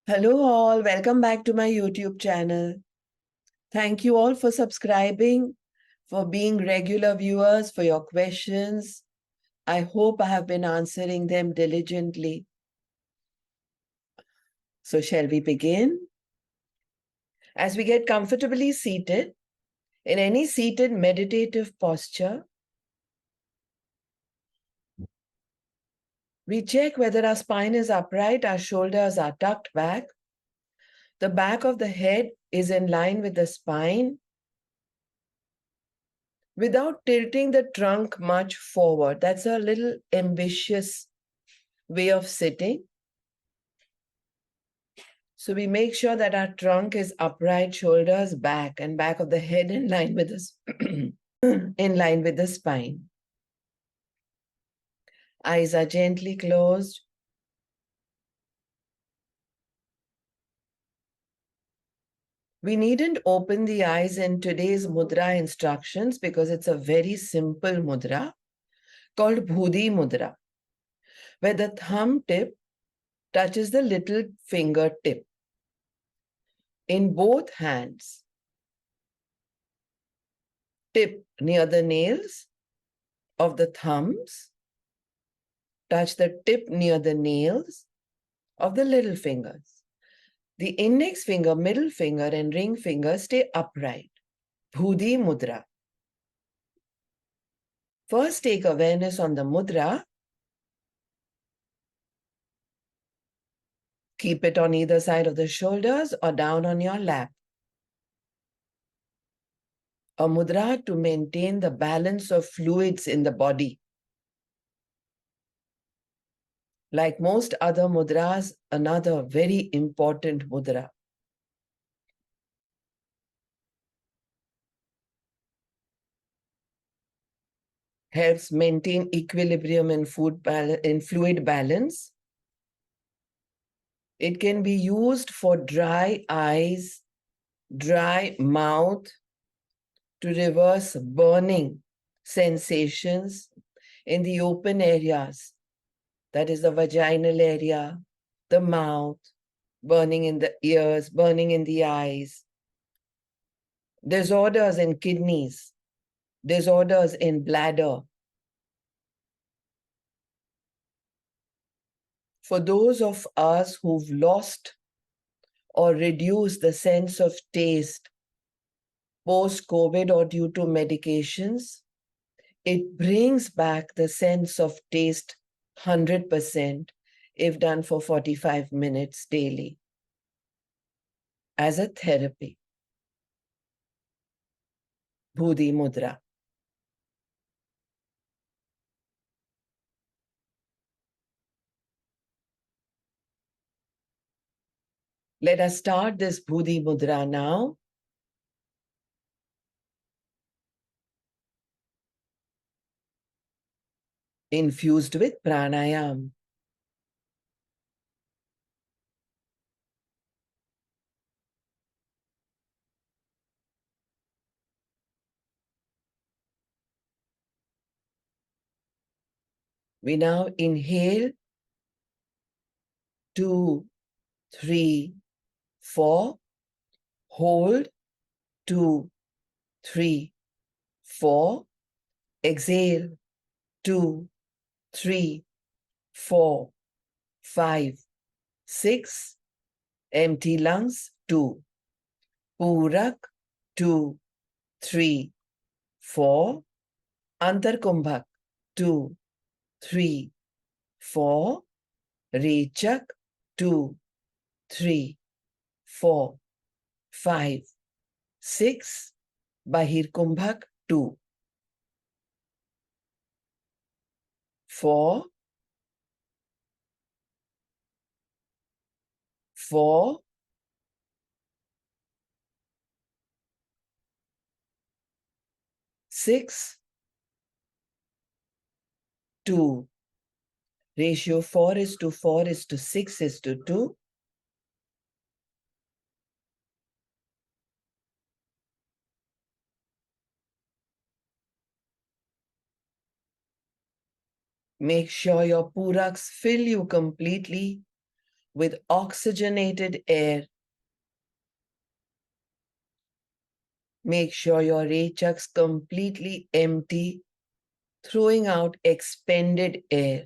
Hello all, welcome back to my YouTube channel. Thank you all for subscribing, for being regular viewers, for your questions. I hope I have been answering them diligently. So shall we begin? As we get comfortably seated, in any seated meditative posture, we check whether our spine is upright, our shoulders are tucked back, the back of the head is in line with the spine, without tilting the trunk much forward. That's a little ambitious way of sitting. So we make sure that our trunk is upright, shoulders back, and back of the head in line with the in line with the spine. Eyes are gently closed. We needn't open the eyes in today's mudra instructions because it's a very simple mudra called Bhudi Mudra, where the thumb tip touches the little finger tip in both hands. Tip near the nails of the thumbs, touch the tip near the nails of the little fingers. The index finger, middle finger, and ring finger stay upright. Bhudi Mudra. First, take awareness on the mudra. Keep it on either side of the shoulders or down on your lap. A mudra to maintain the balance of fluids in the body. Like most other mudras, another very important mudra. Helps maintain equilibrium in fluid balance. It can be used for dry eyes, dry mouth, to reverse burning sensations in the open areas. That is the vaginal area, the mouth, burning in the ears, burning in the eyes. Disorders in kidneys, disorders in bladder. For those of us who've lost or reduced the sense of taste post-COVID or due to medications, it brings back the sense of taste 100% if done for 45 minutes daily as a therapy. Bhudi Mudra. Let us start this Bhudi Mudra now. Infused with pranayam. We now inhale 2, 3, 4. Hold 2, 3, 4. Exhale 2, 3, 4, 5, 6. Empty lungs 2. Purak 2, 3, 4. Antarkumbhak 2, 3, 4. Rechak 2, 3, 4, 5, 6. Bahirkumbhak 2, 4, 4, 6, 2. Ratio 4:4:6:2. Make sure your puraks fill you completely with oxygenated air. Make sure your rechak's completely empty, throwing out expended air.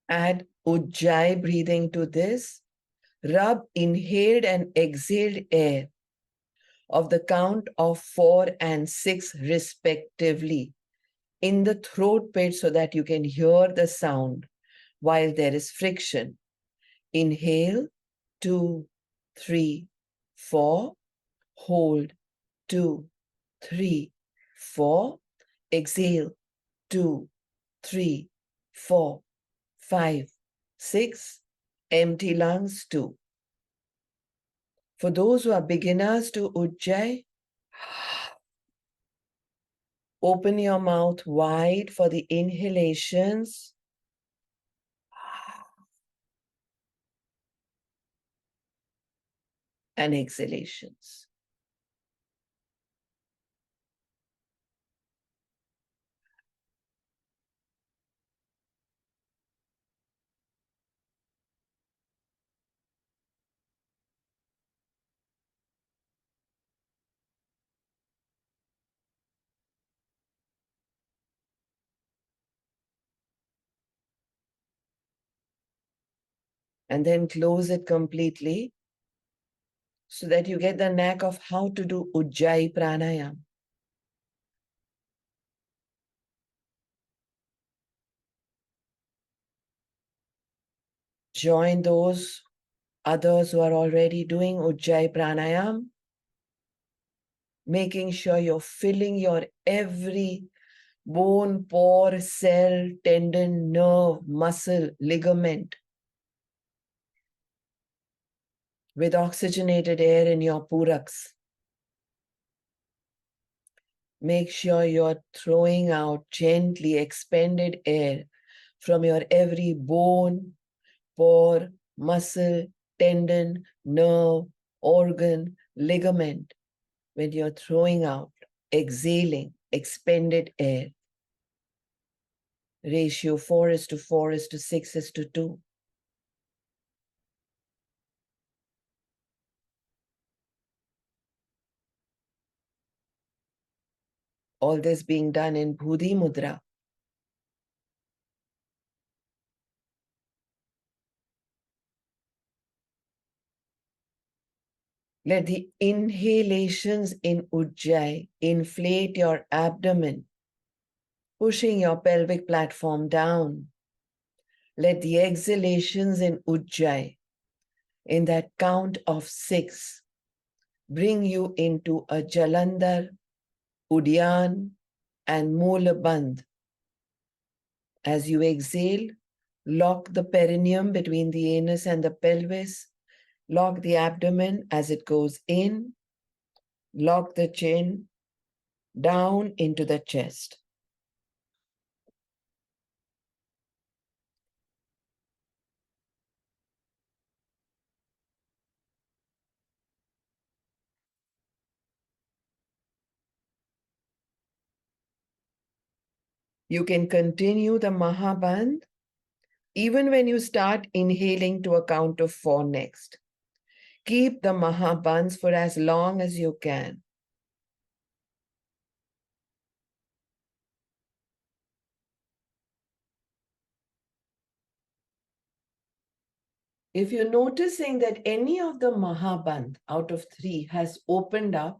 Add Ujjayi breathing to this. Rub inhaled and exhaled air of the count of 4 and 6 respectively in the throat pit so that you can hear the sound while there is friction. Inhale, 2, 3, 4. Hold, 2, 3, 4. Exhale, 2, 3, 4, 5, 6. Empty lungs, 2. For those who are beginners to Ujjayi, open your mouth wide for the inhalations and exhalations. And then close it completely so that you get the knack of how to do Ujjayi pranayam. Join those others who are already doing Ujjayi pranayam, making sure you're filling your every bone, pore, cell, tendon, nerve, muscle, ligament with oxygenated air in your puraks. Make sure you're throwing out gently expended air from your every bone, pore, muscle, tendon, nerve, organ, ligament when you're throwing out, exhaling, expended air. Ratio 4:4:6:2. All this being done in Bhudi Mudra. Let the inhalations in Ujjayi inflate your abdomen, pushing your pelvic platform down. Let the exhalations in Ujjayi, in that count of 6, bring you into a Jalandhar, Udyan, and Moolabandh. As you exhale, lock the perineum between the anus and the pelvis. Lock the abdomen as it goes in. Lock the chin down into the chest. You can continue the Mahabandh even when you start inhaling to a count of 4 next. Keep the Mahabandhs for as long as you can. If you're noticing that any of the Mahabandh out of 3 has opened up,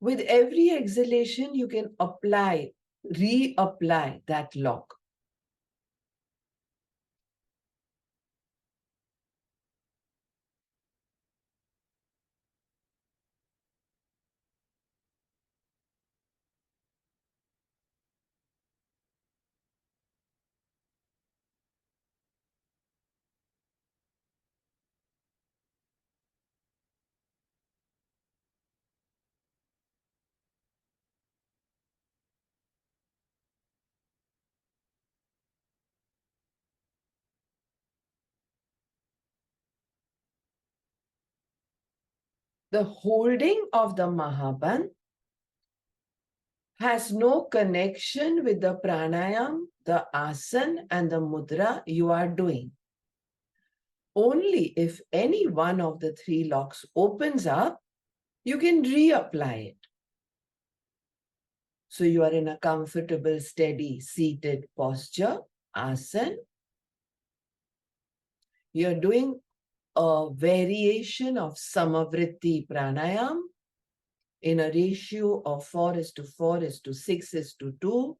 with every exhalation, you can reapply that lock. The holding of the Mahabandh has no connection with the pranayam, the asana, and the mudra you are doing. Only if any one of the three locks opens up, you can reapply it. So you are in a comfortable, steady, seated posture, asana. You're doing a variation of samavritti pranayam in a ratio of 4:4:6:2,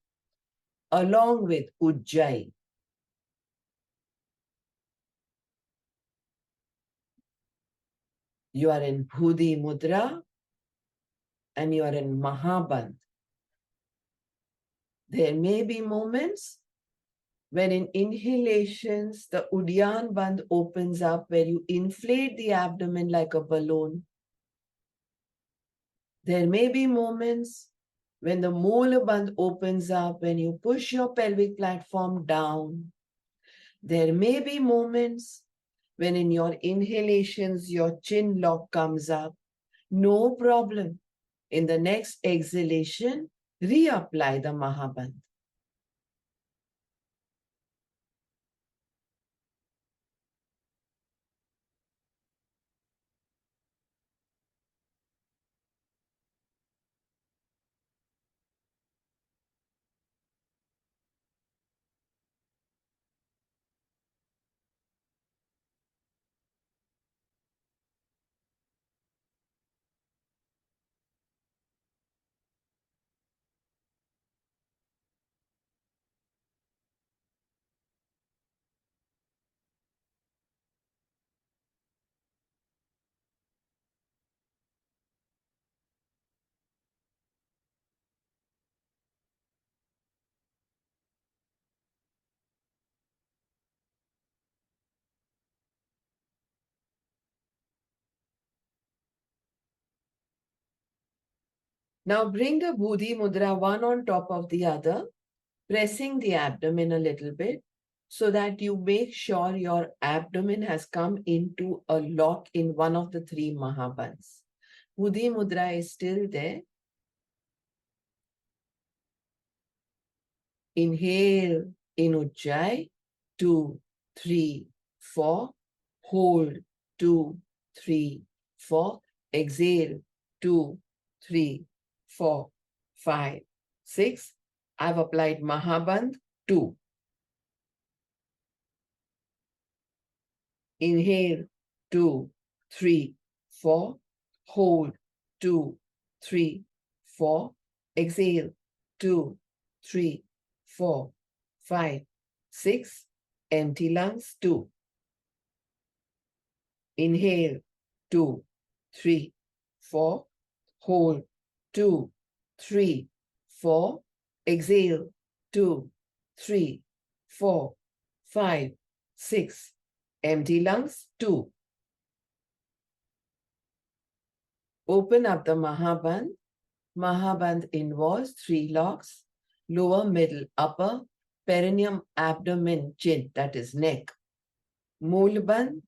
along with ujjayi. You are in Bhudi Mudra and you are in Mahabandh. There may be moments when in inhalations, the Udyan Bandh opens up where you inflate the abdomen like a balloon. There may be moments when the Moola Bandh opens up when you push your pelvic platform down. There may be moments when in your inhalations, your chin lock comes up. No problem. In the next exhalation, reapply the Mahabandh. Now bring the Bhudi Mudra one on top of the other, pressing the abdomen a little bit so that you make sure your abdomen has come into a lock in one of the three Mahabandhs. Bhudi Mudra is still there. Inhale in Ujjayi, 2, 3, 4. Hold, 2, 3, 4. Exhale, 2, 3, 4, 5, 6. I've applied Mahabandh, 2. Inhale, 2, 3, 4. Hold, 2, 3, 4. Exhale, 2, 3, 4, 5, 6. Empty lungs, 2. Inhale, 2, 3, 4. Hold, 2, 3, 4. Exhale, 2, 3, 4, 5, 6. Empty lungs, 2. Open up the Mahabandh. Mahabandh involves 3 locks: lower, middle, upper, perineum, abdomen, chin, that is neck, Mool Bandh,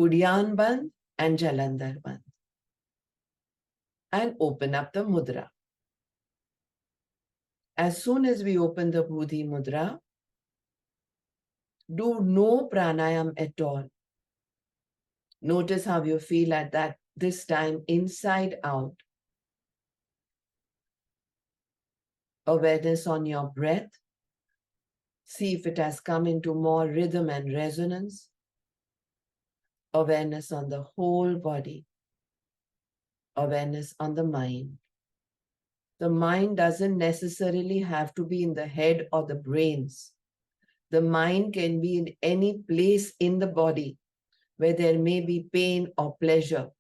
Udyan Bandh, and Jalandhar Bandh. And open up the mudra. As soon as we open the Bhudi Mudra, do no pranayam at all. Notice how you feel at that, this time inside out. Awareness on your breath. See if it has come into more rhythm and resonance. Awareness on the whole body. Awareness on the mind. The mind doesn't necessarily have to be in the head or the brains. The mind can be in any place in the body where there may be pain or pleasure.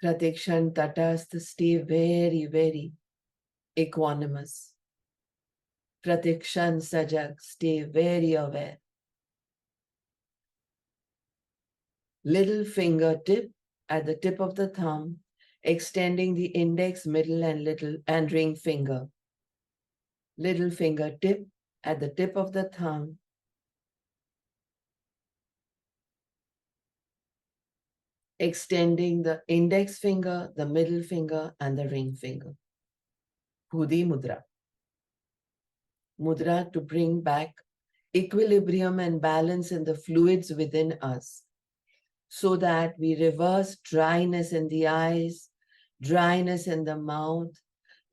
Pratikshan Tatastha, stay very, very equanimous. Pratikshan Sajak, stay very aware. Little fingertip at the tip of the thumb, extending the index, middle, and ring finger. Little fingertip at the tip of the thumb, extending the index finger, the middle finger, and the ring finger. Bhudi Mudra. Mudra to bring back equilibrium and balance in the fluids within us, so that we reverse dryness in the eyes, dryness in the mouth.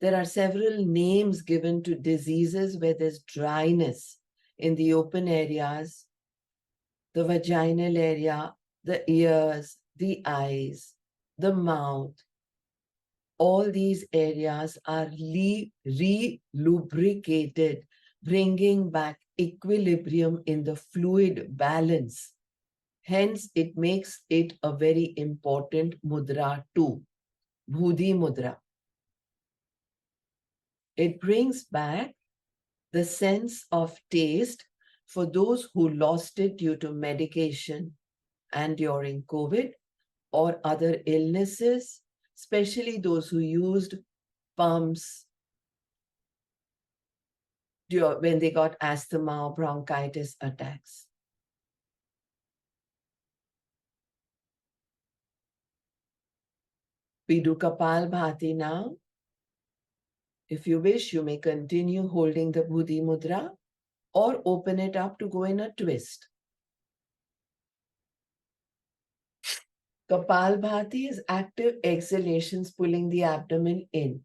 There are several names given to diseases where there's dryness in the open areas, the vaginal area, the ears, the eyes, the mouth. All these areas are re-lubricated, bringing back equilibrium in the fluid balance. Hence, it makes it a very important mudra too, Bhudi Mudra. It brings back the sense of taste for those who lost it due to medication and during COVID or other illnesses, especially those who used pumps when they got asthma or bronchitis attacks. We do Kapal Bhati now. If you wish, you may continue holding the Bhudi Mudra or open it up to go in a twist. Kapal Bhati is active exhalations pulling the abdomen in.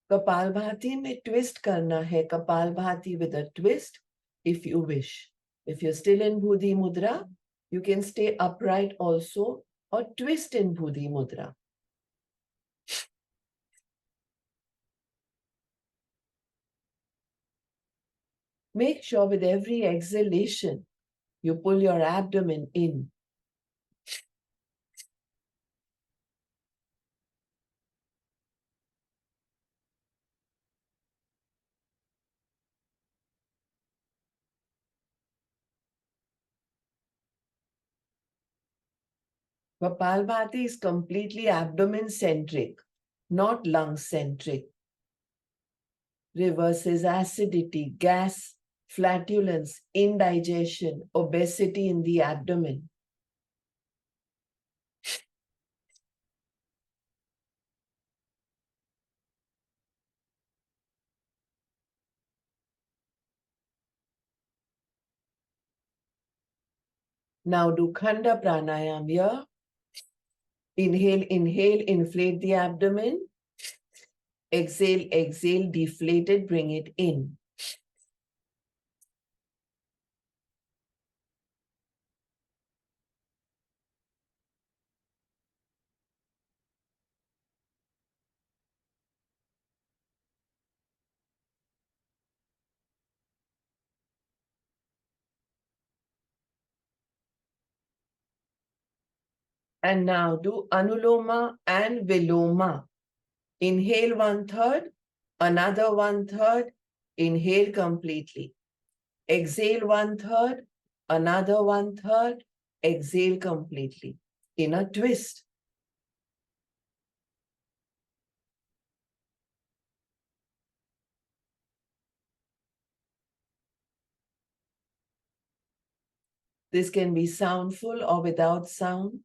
Kapal Bhati mein twist karna hai. Kapal Bhati with a twist if you wish. If you're still in Bhudi Mudra, you can stay upright also or twist in Bhudi Mudra. Make sure with every exhalation, you pull your abdomen in. Kapalbhati is completely abdomen-centric, not lung-centric. Reverses acidity, gas, flatulence, indigestion, obesity in the abdomen. Now do Khanda Pranayam here. Inhale, inhale, inflate the abdomen. Exhale, exhale, deflate it, bring it in. And now do Anuloma and Viloma. Inhale 1/3, another 1/3, inhale completely. Exhale 1/3, another 1/3, exhale completely. In a twist. This can be soundful or without sound.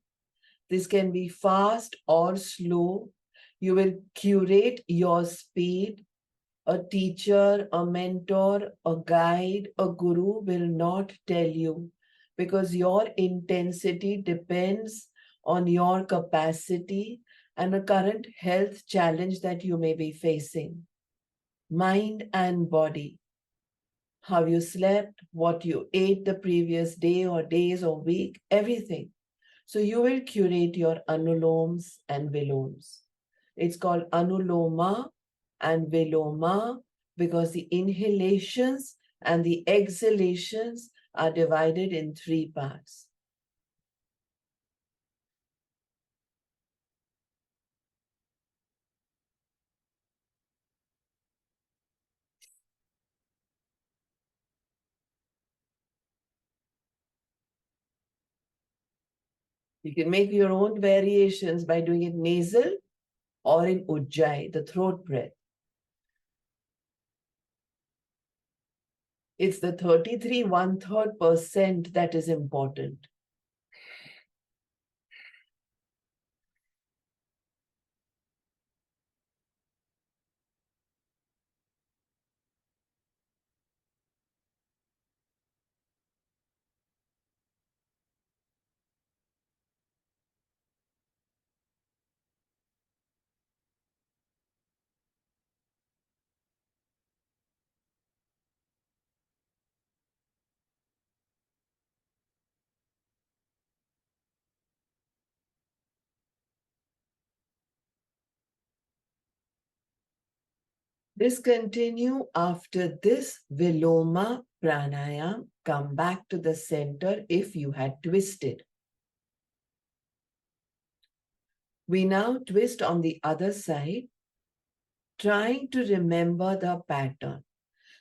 This can be fast or slow. You will curate your speed. A teacher, a mentor, a guide, a guru will not tell you, because your intensity depends on your capacity and a current health challenge that you may be facing. Mind and body. How you slept, what you ate the previous day or days or week, everything. So you will curate your anuloms and viloms. It's called anuloma and viloma because the inhalations and the exhalations are divided in 3 parts. You can make your own variations by doing it nasal or in ujjayi, the throat breath. It's the 33 1/3% that is important. Discontinue after this Viloma pranayam. Come back to the center if you had twisted. We now twist on the other side, trying to remember the pattern.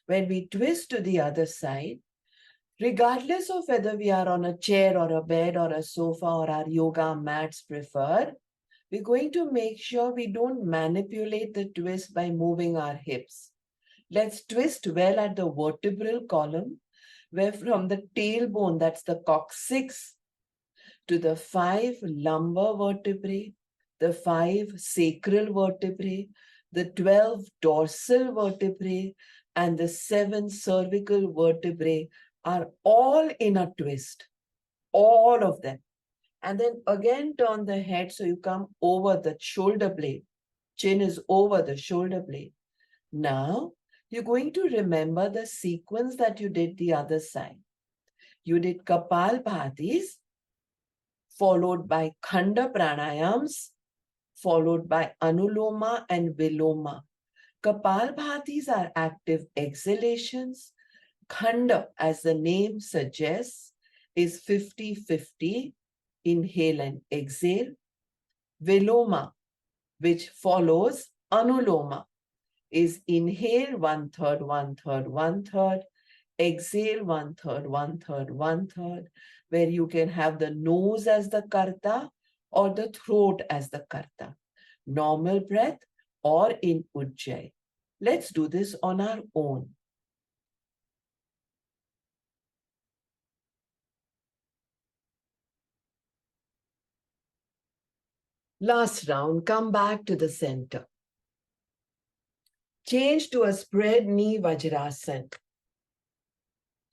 When we twist to the other side, regardless of whether we are on a chair or a bed or a sofa or our yoga mats preferred, we're going to make sure we don't manipulate the twist by moving our hips. Let's twist well at the vertebral column, where from the tailbone, that's the coccyx, to the 5 lumbar vertebrae, the 5 sacral vertebrae, the 12 dorsal vertebrae, and the 7 cervical vertebrae are all in a twist, all of them. And then again turn the head so you come over the shoulder blade. Chin is over the shoulder blade. Now, you're going to remember the sequence that you did the other side. You did Kapalbhatis, followed by Khanda pranayams, followed by Anuloma and Viloma. Kapalbhatis are active exhalations. Khanda, as the name suggests, is 50-50, inhale and exhale. Viloma, which follows Anuloma, is inhale 1/3, 1/3, 1/3, exhale 1/3, 1/3, 1/3, where you can have the nose as the karta or the throat as the karta. Normal breath or in Ujjayi. Let's do this on our own. Last round, come back to the center. Change to a spread knee Vajrasan,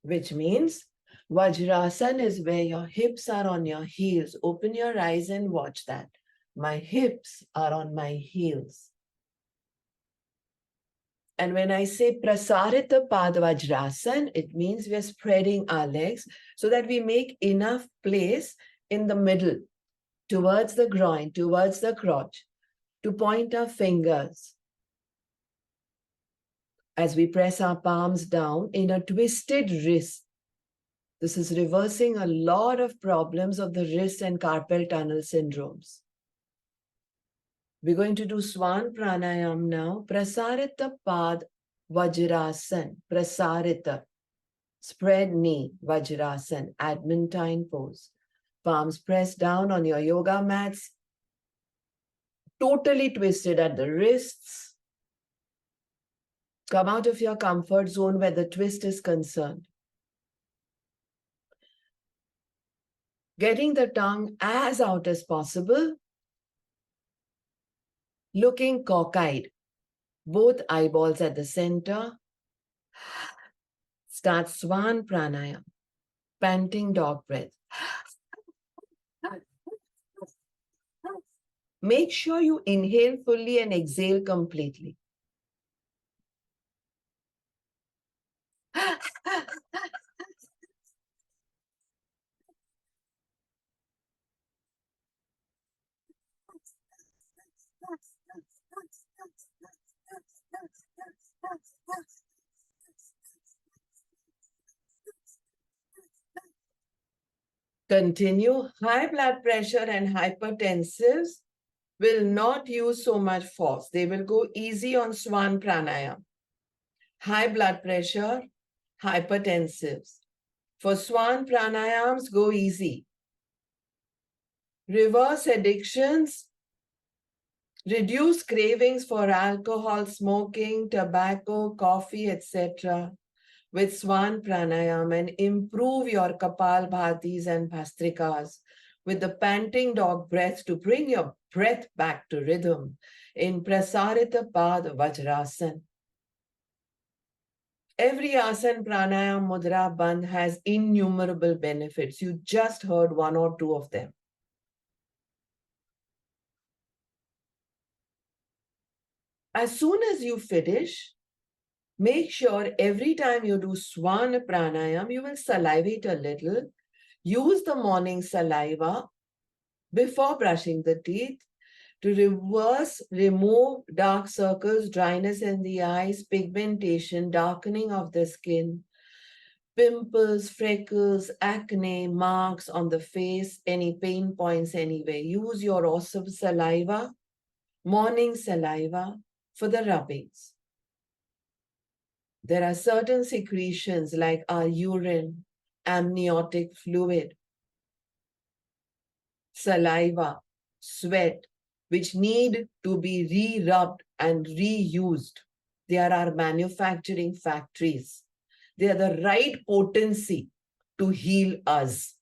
which means Vajrasan is where your hips are on your heels. Open your eyes and watch that. My hips are on my heels. And when I say Prasarita Pad Vajrasan, it means we are spreading our legs so that we make enough place in the middle, towards the groin, towards the crotch, to point our fingers as we press our palms down in a twisted wrist. This is reversing a lot of problems of the wrist and carpal tunnel syndromes. We're going to do Swan Pranayam now. Prasarita Pad Vajrasan. Prasarita. Spread knee Vajrasan. Adamantine pose. Palms pressed down on your yoga mats. Totally twisted at the wrists. Come out of your comfort zone where the twist is concerned. Getting the tongue as out as possible. Looking cockeyed. Both eyeballs at the center. Start Swan Pranayam. Panting dog breath. Make sure you inhale fully and exhale completely. Continue. High blood pressure and hypertensives will not use so much force. They will go easy on Swan Pranayam. High blood pressure, hypertensives. For Swan Pranayams, go easy. Reverse addictions, reduce cravings for alcohol, smoking, tobacco, coffee, etc. with Swan Pranayam and improve your Kapal Bhatis and Bhastrikas with the panting dog breath to bring your breath back to rhythm in Prasarita Pad Vajrasan. Every asana, pranayam, mudra, bandh has innumerable benefits. You just heard one or two of them. As soon as you finish, make sure every time you do swan pranayam, you will salivate a little. Use the morning saliva before brushing the teeth to remove dark circles, dryness in the eyes, pigmentation, darkening of the skin, pimples, freckles, acne, marks on the face, any pain points anywhere. Use your awesome saliva, morning saliva, for the rubbings. There are certain secretions like our urine, amniotic fluid, saliva, sweat, which need to be re-rubbed and reused. They are our manufacturing factories. They are the right potency to heal us.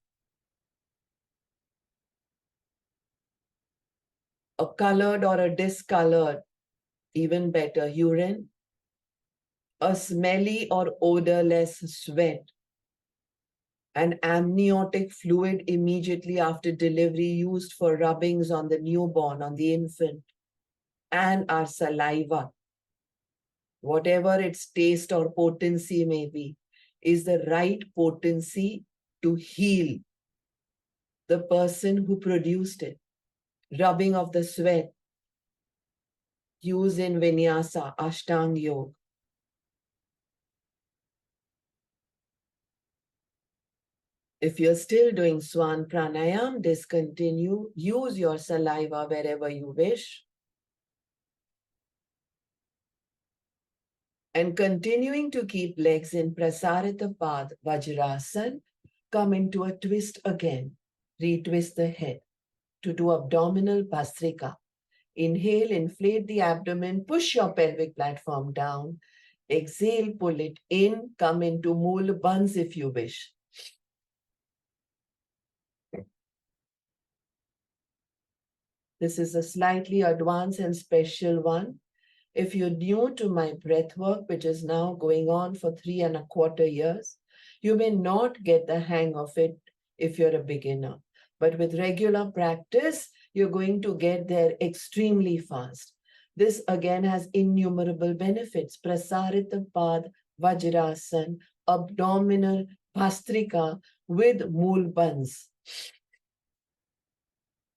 A colored or a discolored, even better, urine, a smelly or odorless sweat, an amniotic fluid immediately after delivery used for rubbings on the newborn, on the infant, and our saliva, whatever its taste or potency may be, is the right potency to heal the person who produced it. Rubbing of the sweat, used in Vinyasa, Ashtanga Yoga. If you're still doing Swan Pranayam, discontinue. Use your saliva wherever you wish. And continuing to keep legs in Prasarita Pad Vajrasan, come into a twist again. Retwist the head to do abdominal Bhastrika. Inhale, inflate the abdomen, push your pelvic platform down. Exhale, pull it in, come into Mool Bandhs if you wish. This is a slightly advanced and special one. If you're new to my breath work, which is now going on for 3.25 years, you may not get the hang of it if you're a beginner. But with regular practice, you're going to get there extremely fast. This again has innumerable benefits. Prasarita Pad Vajrasan, abdominal Bhastrika with Mool Bandhs.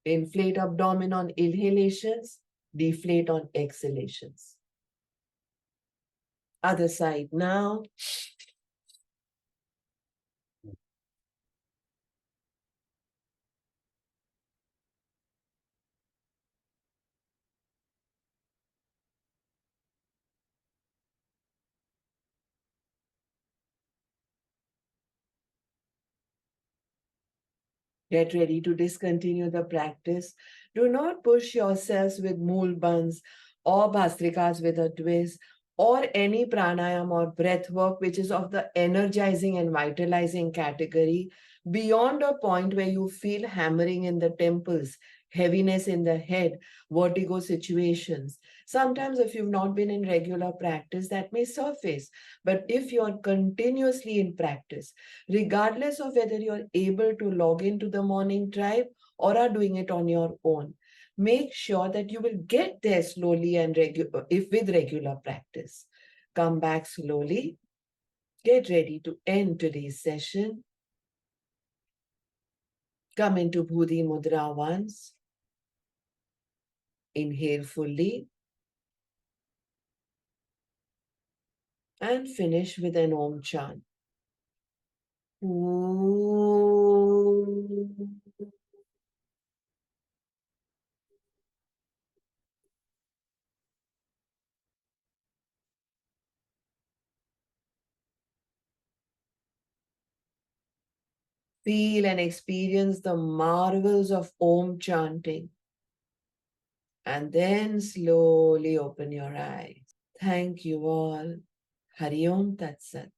Inflate abdomen on inhalations, deflate on exhalations. Other side now. Get ready to discontinue the practice. Do not push yourselves with Mool Bandhs or Bhastrikas with a twist or any pranayam or breath work which is of the energizing and vitalizing category beyond a point where you feel hammering in the temples, heaviness in the head, vertigo situations. Sometimes if you've not been in regular practice, that may surface. But if you're continuously in practice, regardless of whether you're able to log into the morning tribe or are doing it on your own, make sure that you will get there slowly and with regular practice. Come back slowly. Get ready to end today's session. Come into Bhudi Mudra once. Inhale fully. And finish with an Om chant. Om. Feel and experience the marvels of Om chanting. And then slowly open your eyes. Thank you all. Hari Om Tat Sat.